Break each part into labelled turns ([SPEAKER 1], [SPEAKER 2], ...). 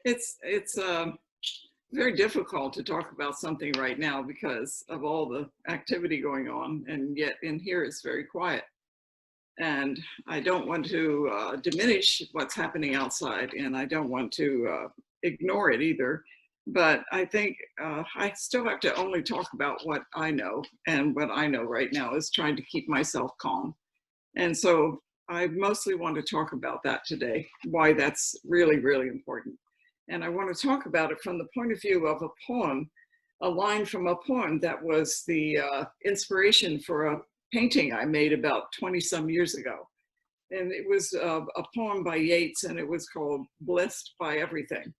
[SPEAKER 1] It's very difficult to talk about something right now because of all the activity going on, and yet in here it's very quiet. And I don't want to diminish what's happening outside, and I don't want to ignore it either. But I think I still have to only talk about what I know, and what I know right now is trying to keep myself calm. And so I mostly want to talk about that today, why that's really, really important. And I want to talk about it from the point of view of a poem, a line from a poem that was the inspiration for a painting I made about 20 some years ago. And it was a poem by Yeats, and it was called Blessed by Everything.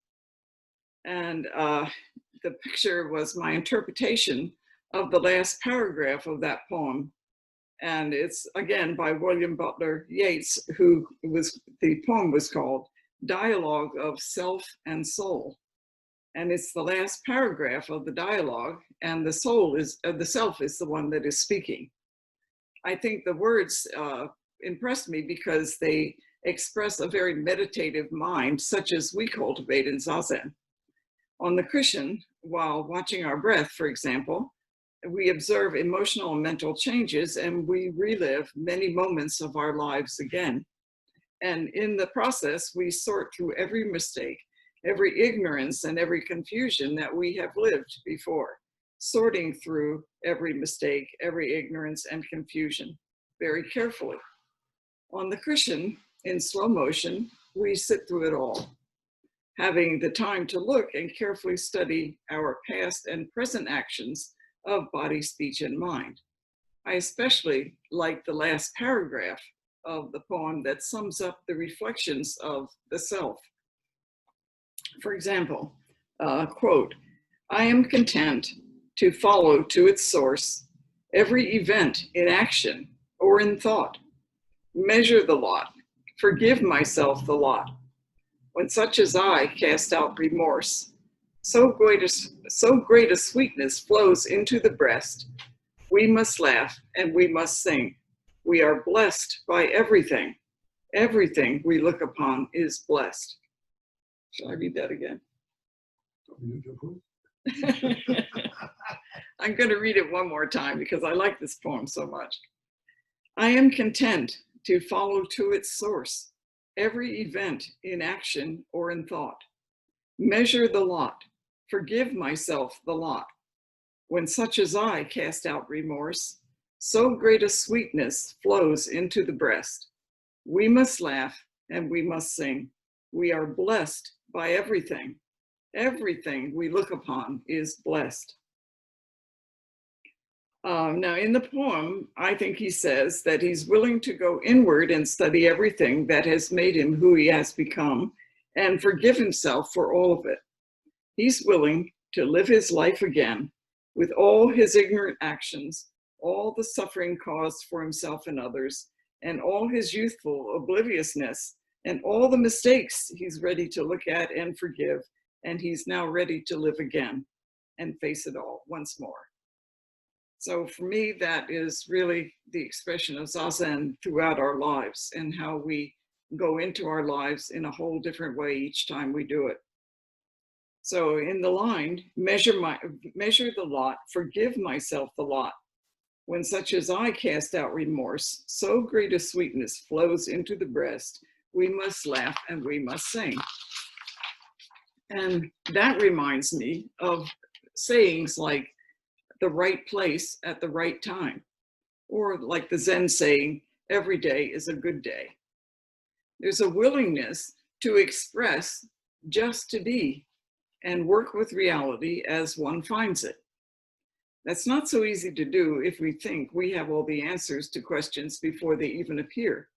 [SPEAKER 1] And the picture was my interpretation of the last paragraph of that poem. And it's again by William Butler Yeats, the poem was called Dialogue of Self and Soul. And it's the last paragraph of the dialogue, and the self is the one that is speaking. I think the words impressed me because they express a very meditative mind, such as we cultivate in zazen. On the cushion, while watching our breath, for example, we observe emotional and mental changes, and we relive many moments of our lives again. And in the process, we sort through every mistake, every ignorance, and every confusion that we have lived before, sorting through every mistake, every ignorance and confusion very carefully. On the cushion, in slow motion, we sit through it all, having the time to look and carefully study our past and present actions of body, speech, and mind. I especially like the last paragraph of the poem that sums up the reflections of the self. For example, quote, I am content to follow to its source every event in action or in thought, measure the lot, forgive myself the lot. When such as I cast out remorse, so great a sweetness flows into the breast. We must laugh and we must sing. We are blessed by everything. Everything we look upon is blessed. Shall I read that again? I'm going to read it one more time because I like this poem so much. I am content to follow to its source every event in action or in thought. Measure the lot, forgive myself the lot. When such as I cast out remorse, so great a sweetness flows into the breast. We must laugh and we must sing. We are blessed by everything. Everything we look upon is blessed. Now in the poem, I think he says that he's willing to go inward and study everything that has made him who he has become and forgive himself for all of it. He's willing to live his life again with all his ignorant actions, all the suffering caused for himself and others, and all his youthful obliviousness, and all the mistakes he's ready to look at and forgive, and he's now ready to live again and face it all once more. So for me, that is really the expression of zazen throughout our lives, and how we go into our lives in a whole different way each time we do it. So in the line, measure the lot, forgive myself the lot. When such as I cast out remorse, so great a sweetness flows into the breast. We must laugh and we must sing. And that reminds me of sayings like the right place at the right time, or like the Zen saying, every day is a good day. There's a willingness to express just to be and work with reality as one finds it. That's not so easy to do if we think we have all the answers to questions before they even appear.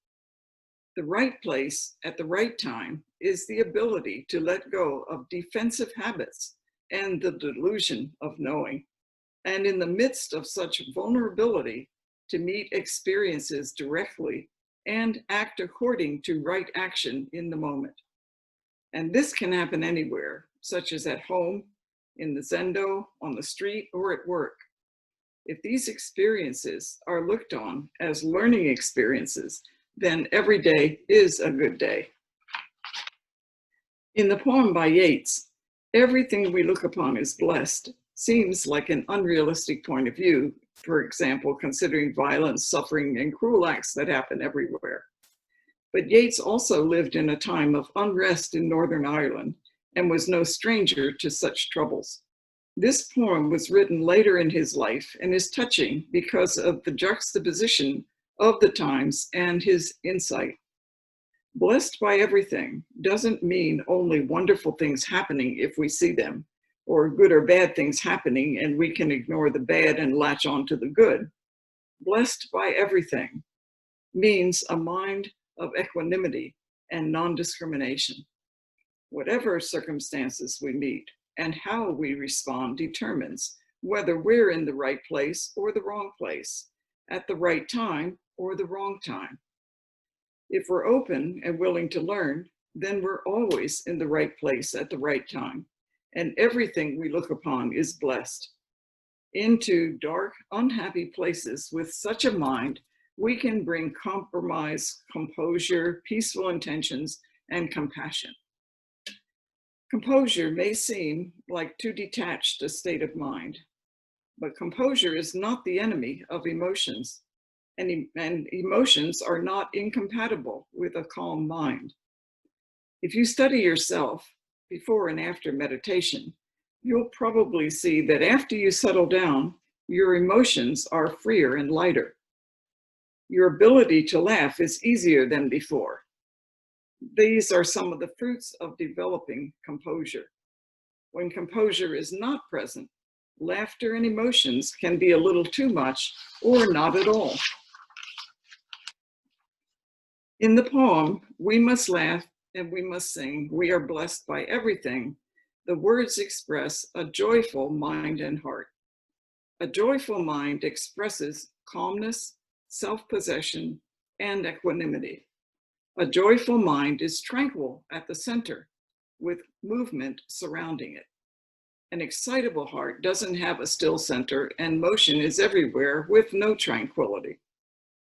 [SPEAKER 1] The right place at the right time is the ability to let go of defensive habits and the delusion of knowing. And in the midst of such vulnerability, to meet experiences directly and act according to right action in the moment. And this can happen anywhere, such as at home, in the zendo, on the street, or at work. If these experiences are looked on as learning experiences, then every day is a good day. In the poem by Yeats, everything we look upon as blessed seems like an unrealistic point of view, for example, considering violence, suffering, and cruel acts that happen everywhere. But Yeats also lived in a time of unrest in Northern Ireland and was no stranger to such troubles. This poem was written later in his life and is touching because of the juxtaposition of the times and his insight. Blessed by everything doesn't mean only wonderful things happening if we see them, or good or bad things happening and we can ignore the bad and latch on to the good. Blessed by everything means a mind of equanimity and non-discrimination. Whatever circumstances we meet and how we respond determines whether we're in the right place or the wrong place, at the right time or the wrong time. If we're open and willing to learn, then we're always in the right place at the right time, and everything we look upon is blessed. Into dark, unhappy places with such a mind, we can bring compromise, composure, peaceful intentions, and compassion. Composure may seem like too detached a state of mind, but composure is not the enemy of emotions, and emotions are not incompatible with a calm mind. If you study yourself before and after meditation, you'll probably see that after you settle down, your emotions are freer and lighter. Your ability to laugh is easier than before. These are some of the fruits of developing composure. When composure is not present, laughter and emotions can be a little too much or not at all. In the poem, "We must laugh and we must sing, we are blessed by everything," the words express a joyful mind and heart. A joyful mind expresses calmness, self-possession, and equanimity. A joyful mind is tranquil at the center, with movement surrounding it. An excitable heart doesn't have a still center, and motion is everywhere with no tranquility.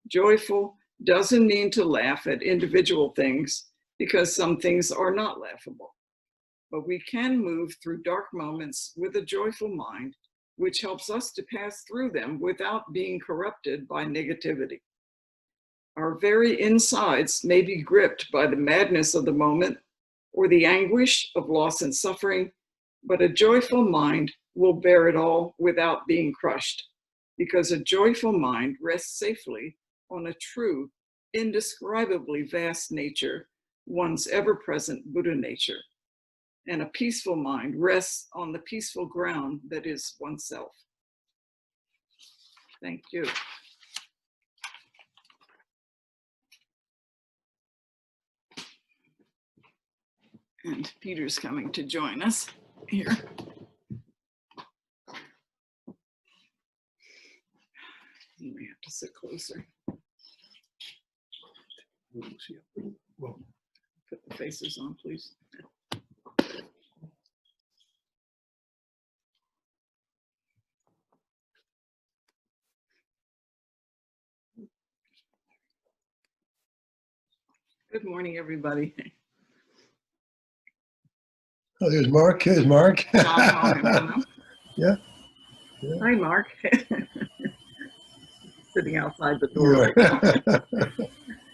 [SPEAKER 1] Joyful doesn't mean to laugh at individual things, because some things are not laughable. But we can move through dark moments with a joyful mind, which helps us to pass through them without being corrupted by negativity. Our very insides may be gripped by the madness of the moment or the anguish of loss and suffering, but a joyful mind will bear it all without being crushed, because a joyful mind rests safely on a true, indescribably vast nature, one's ever-present Buddha nature. And a peaceful mind rests on the peaceful ground that is oneself. Thank you. And Peter's coming to join us here. You may have to sit closer. Put the faces on, please. Good morning, everybody.
[SPEAKER 2] Oh, there's Mark. Here's Mark.
[SPEAKER 1] Yeah.
[SPEAKER 2] Yeah.
[SPEAKER 1] Hi, Mark. Sitting outside the door right now.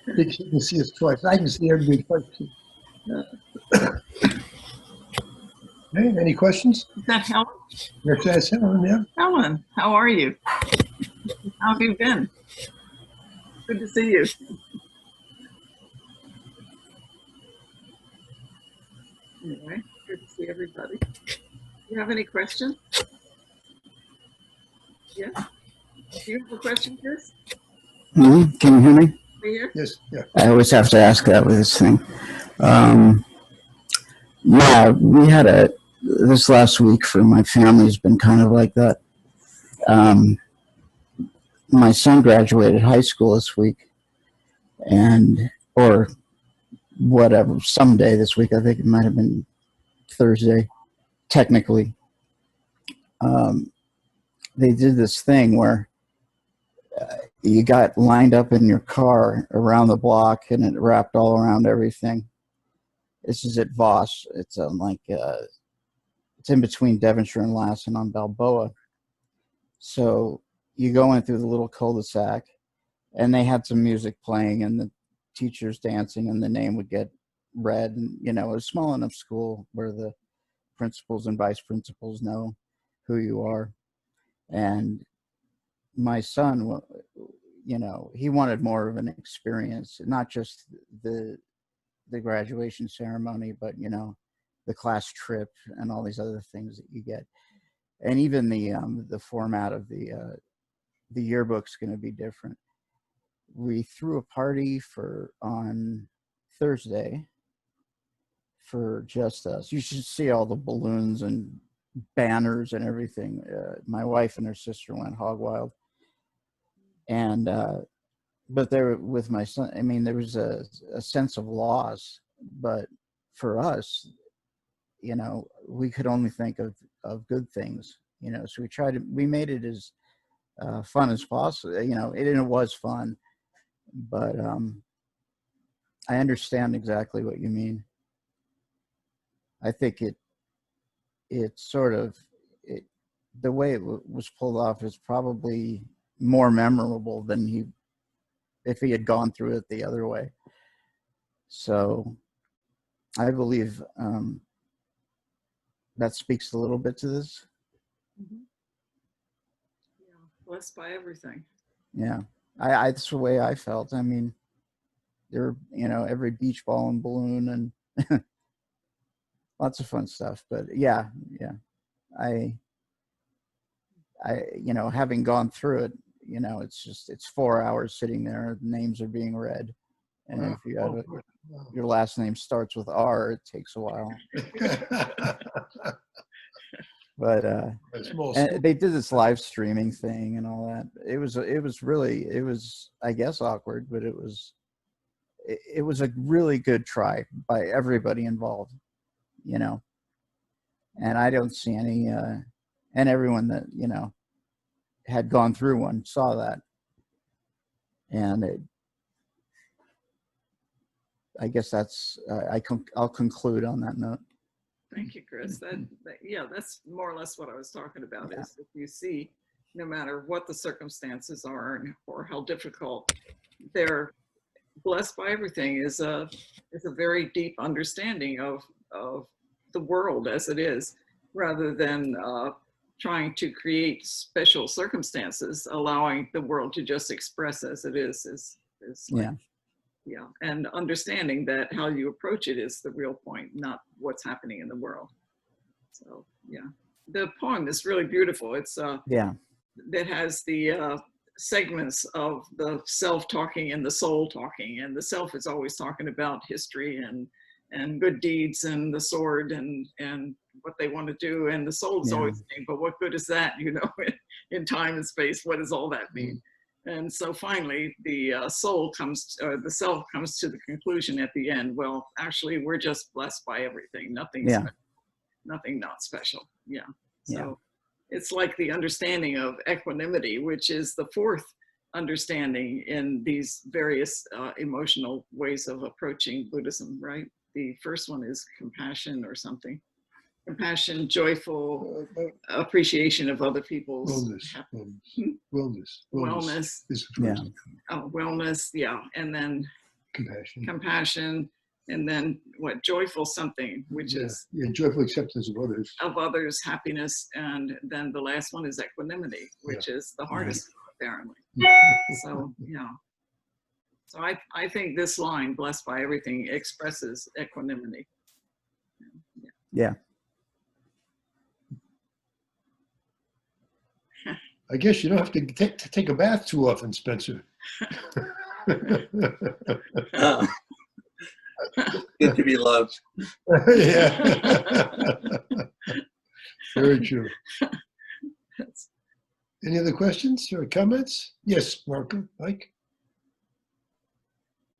[SPEAKER 2] You can see us twice. I can see everybody twice too. Hey, any questions?
[SPEAKER 1] Is that Helen?
[SPEAKER 2] Yes, that's Helen, yeah.
[SPEAKER 1] Helen, how are you? How have you been? Good to see you. Anyway, good to see everybody. Do you have any questions? Yes? Do you have a question, Chris?
[SPEAKER 3] Can you hear me?
[SPEAKER 1] Here?
[SPEAKER 2] Yes, yeah.
[SPEAKER 3] I always have to ask that with this thing. Yeah, we had this last week for my family has been kind of like that. My son graduated high school this week, or whatever, someday this week. I think it might have been Thursday, technically. They did this thing where you got lined up in your car around the block and it wrapped all around everything. This is at Voss. It's it's in between Devonshire and Lassen on Balboa. So you go in through the little cul-de-sac, and they had some music playing, and the teachers dancing, and the name would get read. And it was a small enough school where the principals and vice principals know who you are. And my son, he wanted more of an experience, not just the graduation ceremony, but the class trip and all these other things that you get. And even the format of the yearbook's going to be different. We threw a party on Thursday for just us. You should see all the balloons and banners and everything. My wife and her sister went hog wild. And but there, with my son, I mean, there was a sense of loss. But for us, we could only think of good things. So we made it as fun as possible. It was fun. But I understand exactly what you mean. I think the way it was pulled off is probably more memorable than if he had gone through it the other way. So I believe that speaks a little bit to this.
[SPEAKER 1] Mm-hmm. Yeah, blessed by everything.
[SPEAKER 3] Yeah, that's the way I felt. I mean, there, every beach ball and balloon and lots of fun stuff. But yeah, I having gone through it, it's 4 hours sitting there. Names are being read, and
[SPEAKER 2] Wow.
[SPEAKER 3] if you have your last name starts with R, it takes a while. But and they did this live streaming thing and all that. It was I guess awkward, but it was a really good try by everybody involved, and I don't see any and everyone that had gone through one saw that, and I guess that's I'll conclude on that note.
[SPEAKER 1] Thank you, Chris. That's more or less what I was talking about. Yeah. Is if you see, no matter what the circumstances are or how difficult, they're blessed by everything is a very deep understanding of the world as it is, rather than trying to create special circumstances. Allowing the world to just express as it is like, yeah, and understanding that how you approach it is the real point, not what's happening in the world. So yeah, the poem is really beautiful. It's that has the segments of the self talking and the soul talking, and the self is always talking about history and good deeds and the sword and what they want to do, and the soul is always saying, but what good is that, in time and space? What does all that mean? And so finally, the self comes to the conclusion at the end. Well, actually, we're just blessed by everything. Nothing not special. Yeah. So it's like the understanding of equanimity, which is the fourth understanding in these various emotional ways of approaching Buddhism, right? The first one is compassion or something. Compassion, joyful appreciation of other people's wellness, and then compassion, and then joyful something, which is
[SPEAKER 2] joyful acceptance of others,
[SPEAKER 1] happiness, and then the last one is equanimity, which is the hardest apparently. So so I think this line, blessed by everything, expresses equanimity.
[SPEAKER 2] I guess you don't have to take a bath too often, Spencer.
[SPEAKER 4] Good to be loved.
[SPEAKER 2] Yeah. Very true. Any other questions or comments? Yes, Mike.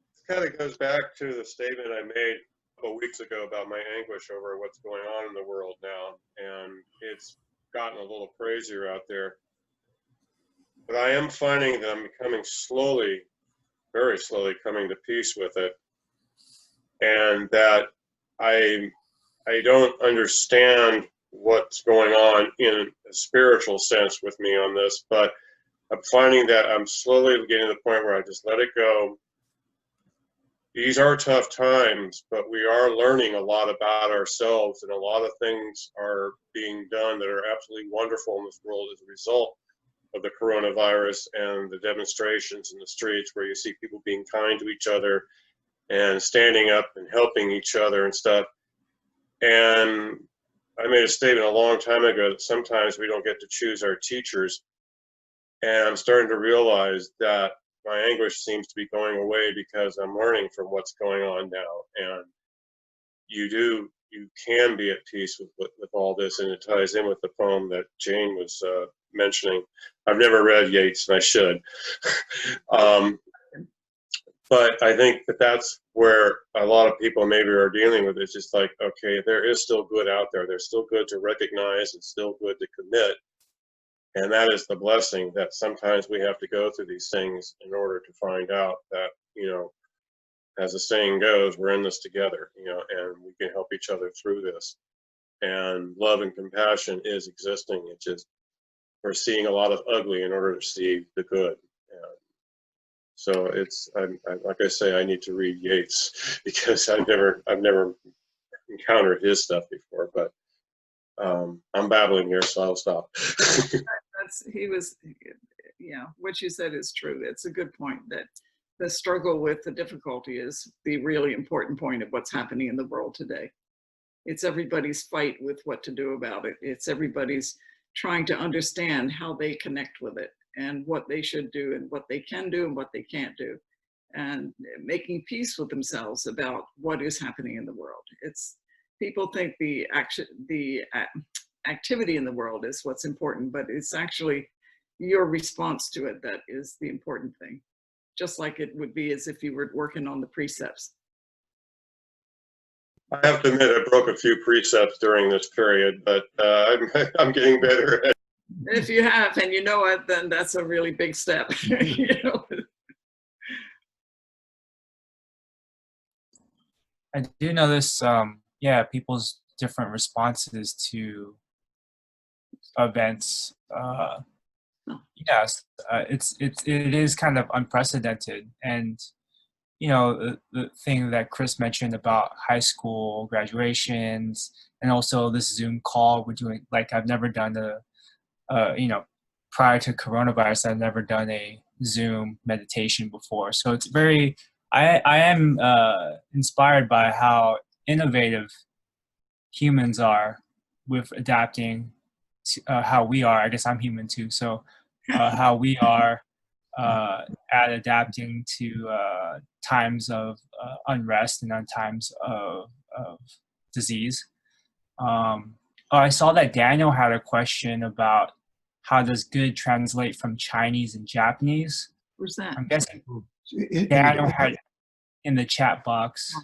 [SPEAKER 5] This kind of goes back to the statement I made a couple of weeks ago about my anguish over what's going on in the world now, and it's gotten a little crazier out there. But I am finding that I'm becoming very slowly coming to peace with it. And that I don't understand what's going on in a spiritual sense with me on this, but I'm finding that I'm slowly getting to the point where I just let it go. These are tough times, but we are learning a lot about ourselves, and a lot of things are being done that are absolutely wonderful in this world as a result of the coronavirus and the demonstrations in the streets, where you see people being kind to each other and standing up and helping each other and stuff. And I made a statement a long time ago that sometimes we don't get to choose our teachers. And I'm starting to realize that my anguish seems to be going away because I'm learning from what's going on now. And you can be at peace with all this. And it ties in with the poem that Jane was mentioning. I've never read Yeats, and I should. But I think that that's where a lot of people maybe are dealing with it. It's just like, okay, there is still good out there. There's still good to recognize and still good to commit. And that is the blessing, that sometimes we have to go through these things in order to find out that, you know, as the saying goes, we're in this together, you know, and we can help each other through this. And love and compassion is existing. It's just, we're seeing a lot of ugly in order to see the good. So it's, like I say, I need to read Yeats because I've never encountered his stuff before. But I'm babbling here, so I'll stop.
[SPEAKER 1] Yeah, what you said is true. It's a good point that the struggle with the difficulty is the really important point of what's happening in the world today. It's everybody's fight with what to do about it. It's everybody's trying to understand how they connect with it and what they should do and what they can do and what they can't do, and making peace with themselves about what is happening in the world. It's, people think the activity in the world is what's important, but it's actually your response to it that is the important thing, just like it would be as if you were working on the precepts.
[SPEAKER 5] I have to admit, I broke a few precepts during this period, but I'm getting better.
[SPEAKER 1] If you have, and you know it, then that's a really big step. You know?
[SPEAKER 6] I do notice, yeah, people's different responses to events. Yes, it is kind of unprecedented, and you know the thing that Chris mentioned about high school graduations, and also this Zoom call we're doing. Like I've never done you know, prior to coronavirus, I've never done a Zoom meditation before. So it's very, I am inspired by how innovative humans are with adapting to how we are. I guess I'm human too. So how we are at adapting to times of unrest and on times of disease. I saw that Daniel had a question about how does good translate from Chinese and Japanese.
[SPEAKER 1] Where's that?
[SPEAKER 6] I'm guessing Daniel had in the chat box.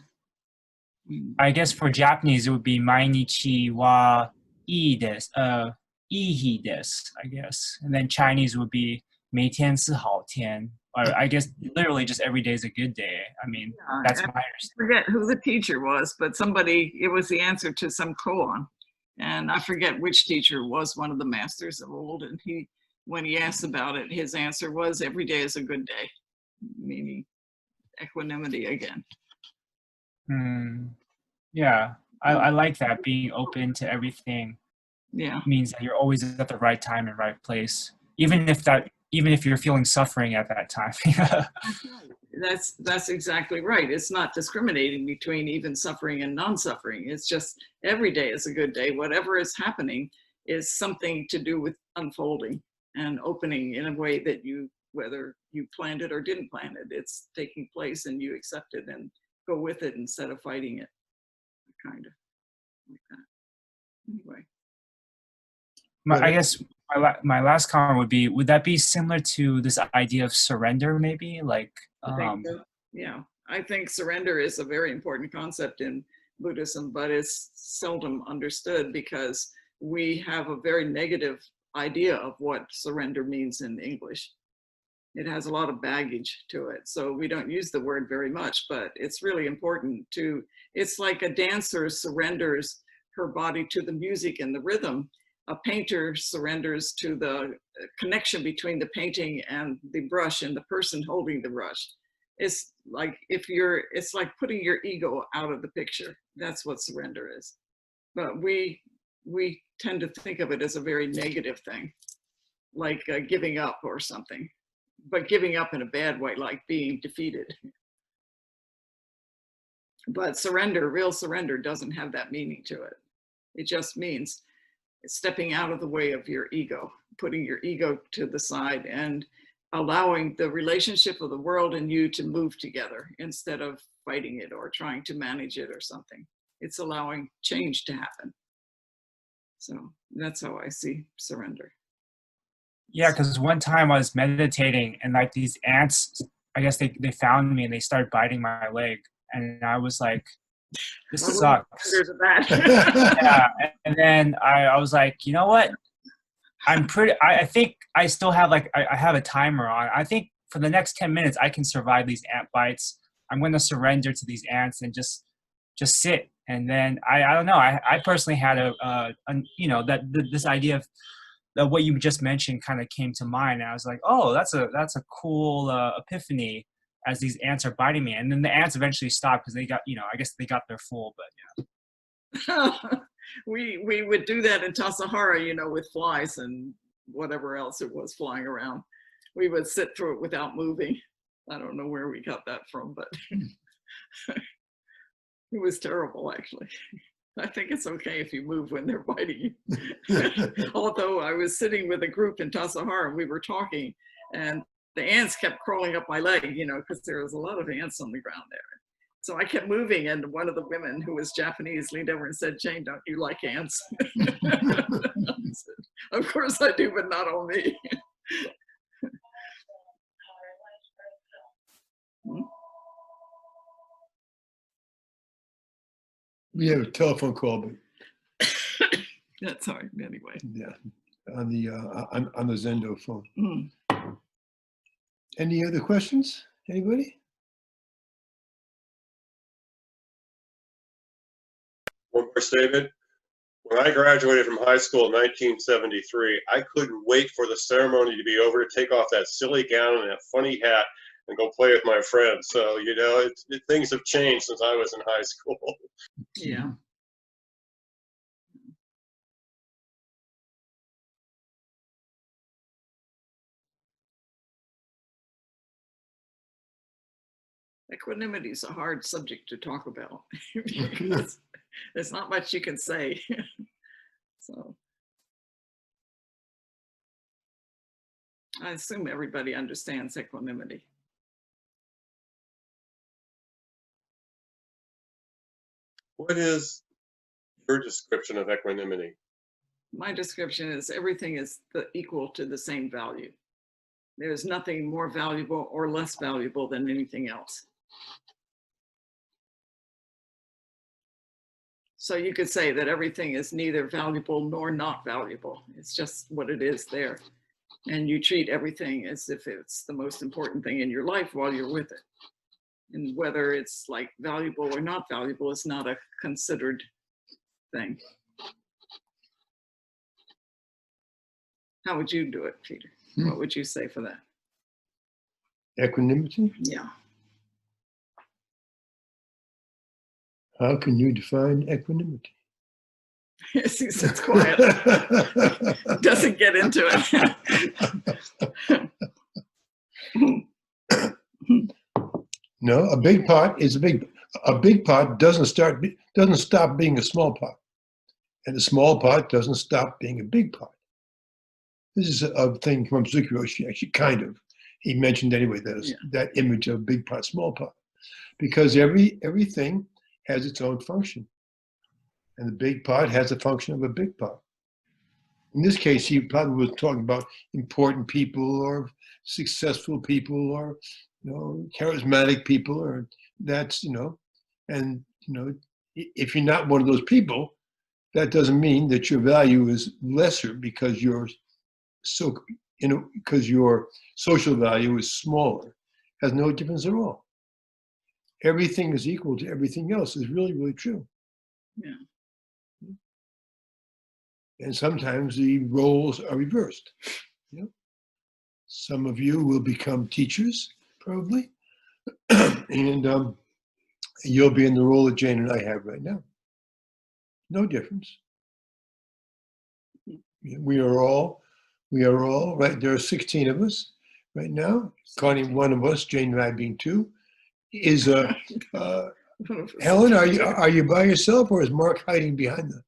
[SPEAKER 6] I guess for Japanese it would be mainichi wa ii desu, ihi desu, I guess. And then Chinese would be 每天是好天, or I guess literally just every day is a good day. I mean, that's my understanding.
[SPEAKER 1] I forget who the teacher was, but somebody, it was the answer to some koan. And I forget which teacher was one of the masters of old. And he, when he asked about it, his answer was every day is a good day, meaning equanimity again.
[SPEAKER 6] Yeah, I like that. Being open to everything.
[SPEAKER 1] Yeah,
[SPEAKER 6] means that you're always at the right time and right place, even if you're feeling suffering at that time.
[SPEAKER 1] that's exactly right. It's not discriminating between even suffering and non-suffering. It's just every day is a good day. Whatever is happening is something to do with unfolding and opening in a way that you, whether you planned it or didn't plan it, it's taking place and you accept it and go with it instead of fighting it, kind of like that. Anyway.
[SPEAKER 6] I guess my last comment would be, would that be similar to this idea of surrender, maybe? Like,
[SPEAKER 1] I think so. Yeah, I think surrender is a very important concept in Buddhism, but it's seldom understood because we have a very negative idea of what surrender means in English. It has a lot of baggage to it. So we don't use the word very much, but it's really important to, it's like a dancer surrenders her body to the music and the rhythm. A painter surrenders to the connection between the painting and the brush and the person holding the brush. It's like it's like putting your ego out of the picture. That's what surrender is. But we tend to think of it as a very negative thing, like giving up or something, but giving up in a bad way, like being defeated. But surrender, real surrender, doesn't have that meaning to it. It just means stepping out of the way of your ego, putting your ego to the side and allowing the relationship of the world and you to move together instead of fighting it or trying to manage it or something. It's allowing change to happen. So that's how I see surrender.
[SPEAKER 6] Yeah, because one time I was meditating and like these ants, I guess they found me and they started biting my leg. And I was like, this sucks. Yeah. And then I was like, you know what? I think I still have I have a timer on. I think for the next 10 minutes, I can survive these ant bites. I'm going to surrender to these ants and just sit. And then I don't know. I personally had this idea of that what you just mentioned kind of came to mind. And I was like, oh, that's a cool epiphany as these ants are biting me. And then the ants eventually stopped because they got, I guess they got their full, but yeah.
[SPEAKER 1] We would do that in Tassajara, with flies and whatever else it was flying around. We would sit through it without moving. I don't know where we got that from, but it was terrible, actually. I think it's okay if you move when they're biting you. Although I was sitting with a group in Tassajara and we were talking, and the ants kept crawling up my leg, because there was a lot of ants on the ground there. So I kept moving, and one of the women who was Japanese leaned over and said, "Jane, don't you like ants?" I said, "Of course I do, but not on me."
[SPEAKER 2] We have a telephone call, but
[SPEAKER 1] That's hard anyway.
[SPEAKER 2] yeah, on the Zendo phone.
[SPEAKER 1] Mm.
[SPEAKER 2] Any other questions? Anybody?
[SPEAKER 5] One more statement. When I graduated from high school in 1973, I couldn't wait for the ceremony to be over to take off that silly gown and that funny hat and go play with my friends. So, things have changed since I was in high school.
[SPEAKER 1] Yeah. Equanimity is a hard subject to talk about because there's not much you can say. So I assume everybody understands equanimity.
[SPEAKER 5] What is your description of equanimity?
[SPEAKER 1] My description is everything is equal to the same value. There's nothing more valuable or less valuable than anything else. So you could say that everything is neither valuable nor not valuable. It's just what it is there. And you treat everything as if it's the most important thing in your life while you're with it. And whether it's like valuable or not valuable is not a considered thing. How would you do it, Peter? What would you say for that?
[SPEAKER 2] Equanimity?
[SPEAKER 1] Yeah.
[SPEAKER 2] How can you define equanimity?
[SPEAKER 1] Yes, he sits quiet. Doesn't get into it.
[SPEAKER 2] No, a big pot is a big pot doesn't stop being a small pot. And a small pot doesn't stop being a big pot. This is a thing from Zucchero, actually, kind of. He mentioned anyway that image of big pot, small pot. Because everything has its own function. And the big pot has the function of a big pot. In this case, he probably was talking about important people or successful people or, charismatic people, or that's, and, if you're not one of those people, that doesn't mean that your value is lesser because you're so because your social value is smaller, has no difference at all. Everything is equal to everything else is really, really true.
[SPEAKER 1] Yeah.
[SPEAKER 2] And sometimes the roles are reversed. You know? Some of you will become teachers, probably, and you'll be in the role that Jane and I have right now. No difference. We are all right. There are 16 of us right now, counting one of us, Jane and I being two. Is Helen? Are you by yourself, or is Mark hiding behind them?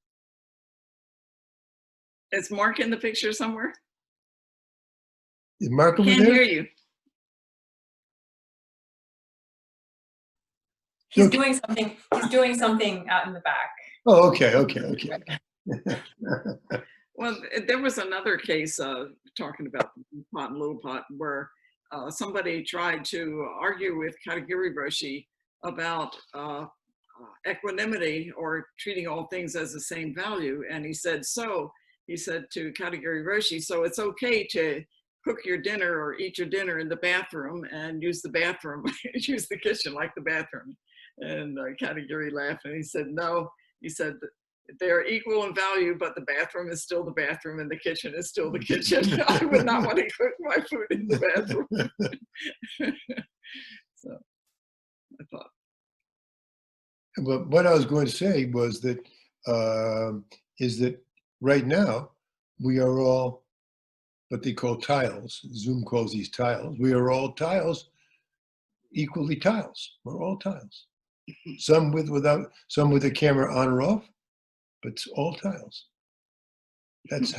[SPEAKER 1] Is Mark in the picture somewhere?
[SPEAKER 2] Is Mark over
[SPEAKER 1] Can't
[SPEAKER 2] there?
[SPEAKER 1] hear you.
[SPEAKER 7] He's
[SPEAKER 2] Okay.
[SPEAKER 7] doing something. He's doing something out in the back.
[SPEAKER 2] Oh, okay.
[SPEAKER 1] Well, there was another case talking about the pot and little pot where somebody tried to argue with Katagiri Roshi about equanimity or treating all things as the same value. And he said to Katagiri Roshi, so it's okay to cook your dinner or eat your dinner in the bathroom and use the bathroom, use the kitchen like the bathroom. And Katagiri laughed and he said, no, he said, they're equal in value, but the bathroom is still the bathroom and the kitchen is still the kitchen. I would not want to cook my food in the bathroom. So I thought.
[SPEAKER 2] But what I was going to say was that is that right now we are all what they call tiles. Zoom calls these tiles. We are all tiles, equally tiles. We're all tiles. Some with the camera on or off, but it's all tiles. That's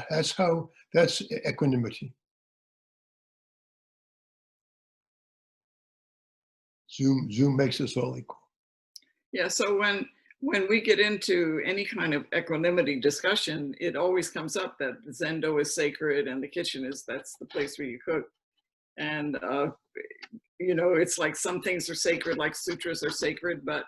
[SPEAKER 2] equanimity. Zoom makes us all equal.
[SPEAKER 1] Yeah, so when we get into any kind of equanimity discussion, it always comes up that the Zendo is sacred and the kitchen that's the place where you cook. And it's like some things are sacred, like sutras are sacred, but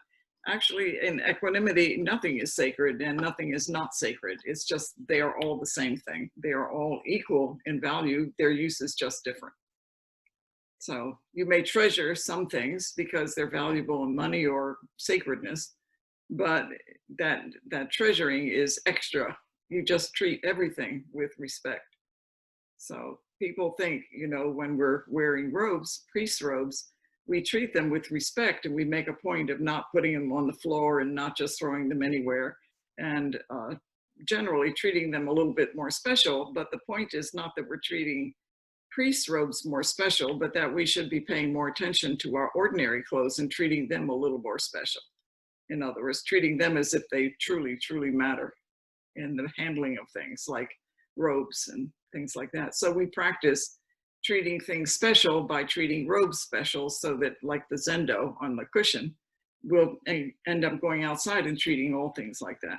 [SPEAKER 1] actually in equanimity, nothing is sacred and nothing is not sacred. It's just they are all the same thing. They are all equal in value. Their use is just different. So you may treasure some things because they're valuable in money or sacredness, but that treasuring is extra. You just treat everything with respect. So people think, when we're wearing robes, priest robes, we treat them with respect and we make a point of not putting them on the floor and not just throwing them anywhere, and generally treating them a little bit more special. But the point is not that we're treating priest robes more special, but that we should be paying more attention to our ordinary clothes and treating them a little more special. In other words, treating them as if they truly, truly matter in the handling of things like robes and things like that. So we practice treating things special by treating robes special, so that, like the Zendo on the cushion, we'll end up going outside and treating all things like that.